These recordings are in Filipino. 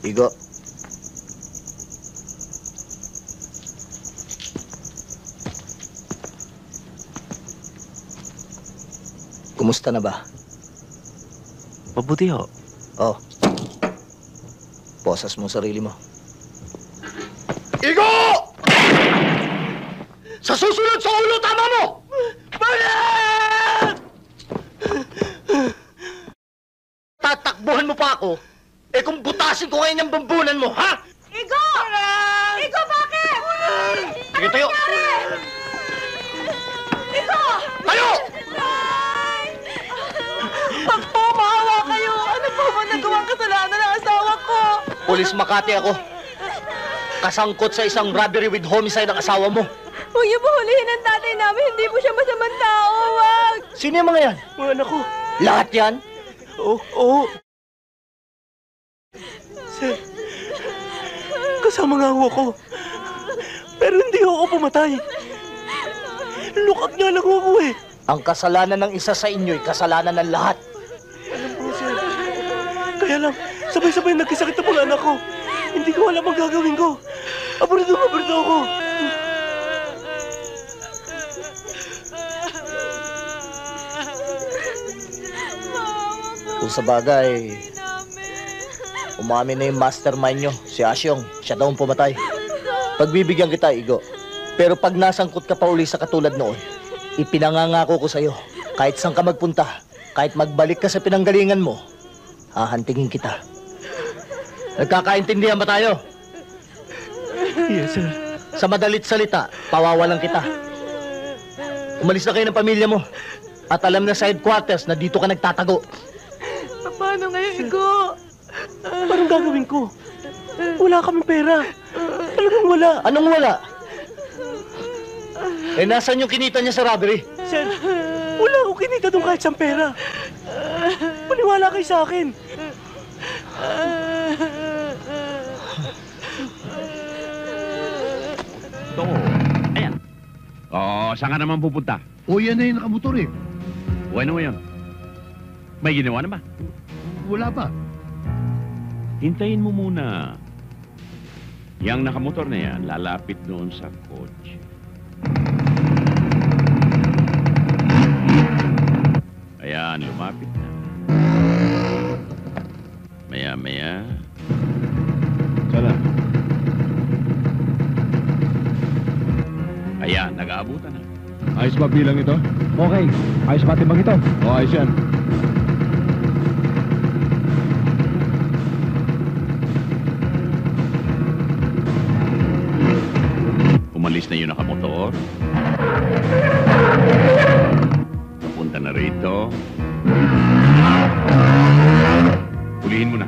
Igo. Kumusta na ba? Mabuti ho. Oh. Posas mo sarili mo. Igo! Sa susunod sa ulo, tama mo! Bakit? Tatakbuhan mo pa ako? Eh kung butasin ko ngayon yung bambunan mo, ha? Igo! Igo, bakit? Sige, tayo! Igo! Tayo! Pag po, maawa kayo. Ano po ba nagawang kasalanan ng asawa ko? Pulis Makati ako. Kasangkot sa isang robbery with homicide ang asawa mo. Huwag niyo po hulihin ang tatay namin. Hindi po siya masamang tao. Wag! Sino yung mga yan? Mga anak ko. Lahat yan? Oo. Sir, kasama nga ho ako. Pero hindi ho ako pumatay. Look up niya lang ho ako eh. Ang kasalanan ng isa sa inyo'y kasalanan ng lahat. Alam po, sir. Kaya lang, sabay-sabay nagkasakit ang mga anak ko. Hindi ko alam ang gagawin ko. Aborito ako. Kung sa bagay, umamin na yung mastermind nyo, si Asyong. Siya daw ang pumatay. Pagbibigyan kita, Igo. Pero pag nasangkot ka pa uli sa katulad noon, ipinangangako ko sa'yo, kahit saan ka magpunta, kahit magbalik ka sa pinanggalingan mo, hahantingin kita. Nagkakaintindihan ba tayo? Yes, sir. Sa madalit salita, pawawalan kita. Umalis na kayo ng pamilya mo. At alam na sa headquarters na dito ka nagtatago. Paano ngayon, Igo? Anong gagawin ko? Wala kaming pera. Talagang wala. Anong wala? Eh, nasan yung kinita niya sa robbery? Sir, wala akong kinita doon kahit saan pera. Maniwala kayo sa akin. Ito. Ayan. Oo, saan ka naman pupunta? O yan na yung nakamotor eh. Bueno mo yun. May ginawa na ba? Wala pa. Hintayin mo muna. Yang nakamotor na yan, lalapit doon sa kotse. Ayan, lumapit na. Maya-maya. Sana. Ayan, nag-aabutan na. Ayos ba bilang ito? Okay. Ayos ba timbang ito? O, ayos yan. Umalis na yung nakamotor. Papunta na rito. Hulihin mo na.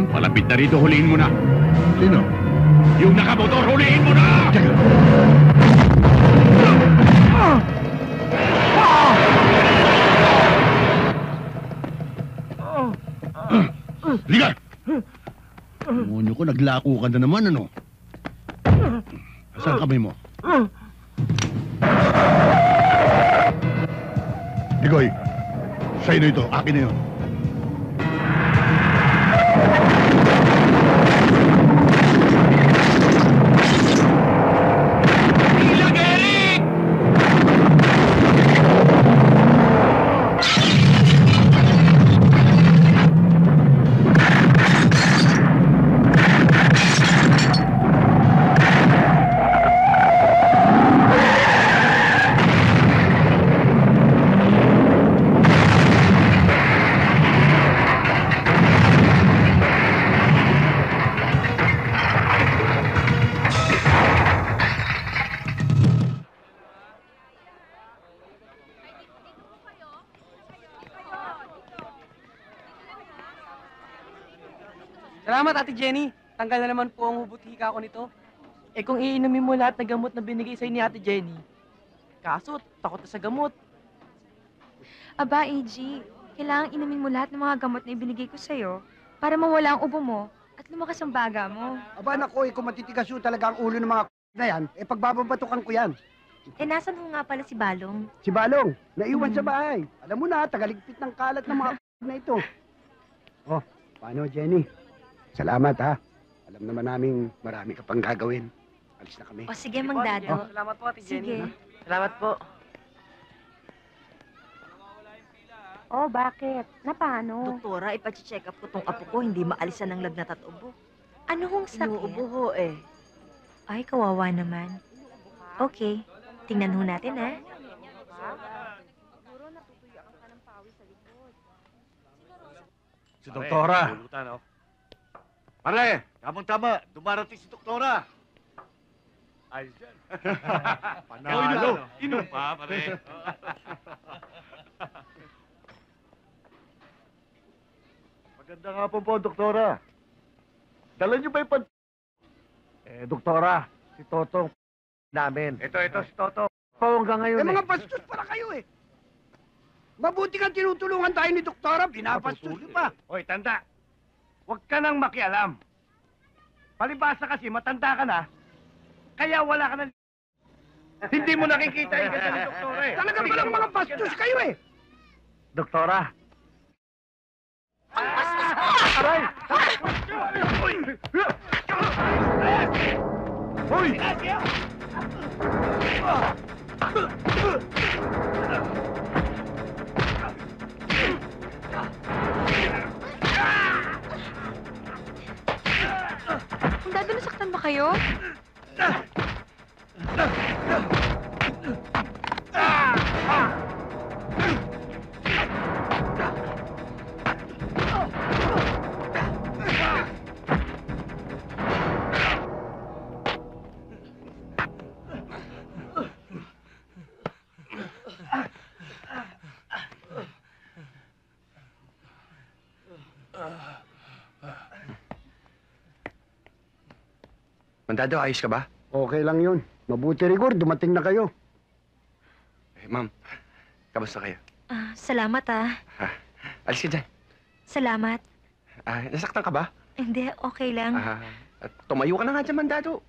Malapit na rito, hulihin mo na. Sino? Yung nakamotor, hulihin mo na! Liga! Monyo ko, naglako ka na naman, ano? Saan kamay mo? Digoy, sa'yo na ito. Akin na yun. Salamat, Ate Jenny. Tanggal na naman po ang hubot-hika ko nito. Eh kung iinumin mo lahat na gamot na binigay sa'yo ni Ate Jenny, kaso takot na sa gamot. Aba, AG, kailangang inumin mo lahat ng mga gamot na ibinigay ko sa'yo para mawala ang ubo mo at lumakas ang baga mo. Aba, nako, kung matitigas yun talaga ang ulo ng mga na yan, pagbababatukan ko yan. Eh, nasan ho nga pala si Balong? Si Balong, naiwan sa bahay. Alam mo na, tagaligpit ng kalat ng mga na ito. Oh, paano, Jenny? Salamat ha. Alam naman namin marami ka pang gagawin. Alis na kami. O sige, Mang Dado. Salamat po, Ate Sige. Jenny. Salamat po. Oh, bakit? Na paano? Doktora, ipacheck up ko tong apo ko, hindi maalisan ng lagnat at ubo. Ano hong sakit? Inuubo ho eh. Ay, kawawa naman. Okay, tingnan ho natin, ha? Si Doktora. Pare, tamang-tama. Dumarating si Doktora. Ayos yan. Panalo. Inom pa, pare. Maganda nga po, Doktora. Dala niyo ba yung Doktora, si Toto namin. Ito, si Toto. Hanggang ngayon mga bastos para kayo eh. Mabuti kang tinutulungan tayo ni Doktora, binabastos niyo pa. Hoy, tanda. Huwag ka nang makialam. Palibasa kasi, matanda ka na. Kaya wala ka na... Hindi mo nakikita yung ganda ni Doktora eh. Talaga palang mga bastos kayo eh. Doktora. Aray! Hoy! Mang Dado, nasaktan ba kayo? Mandado, ayos ka ba? Okay lang yun. Mabuti rigor, dumating na kayo. Ma'am, kamusta kayo? Salamat, ah. Alis ka dyan. Salamat. Nasaktan ka ba? Hindi, okay lang. At tumayo ka na nga dyan, Mandado.